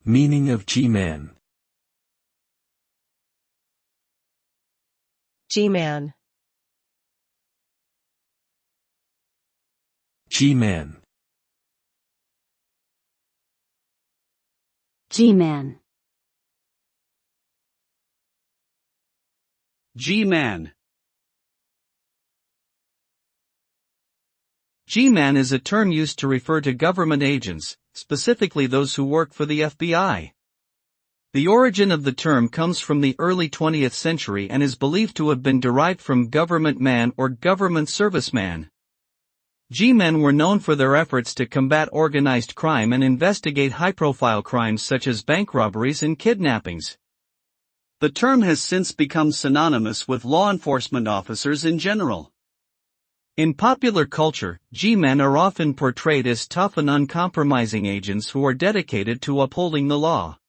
Meaning of G-Man. G-Man. G-Man. G-Man. G-Man. G-Man is a term used to refer to government agents, specifically those who work for the FBI. The origin of the term comes from the early 20th century and is believed to have been derived from government man or government serviceman. G-men were known for their efforts to combat organized crime and investigate high-profile crimes such as bank robberies and kidnappings. The term has since become synonymous with law enforcement officers in general. In popular culture, G-men are often portrayed as tough and uncompromising agents who are dedicated to upholding the law.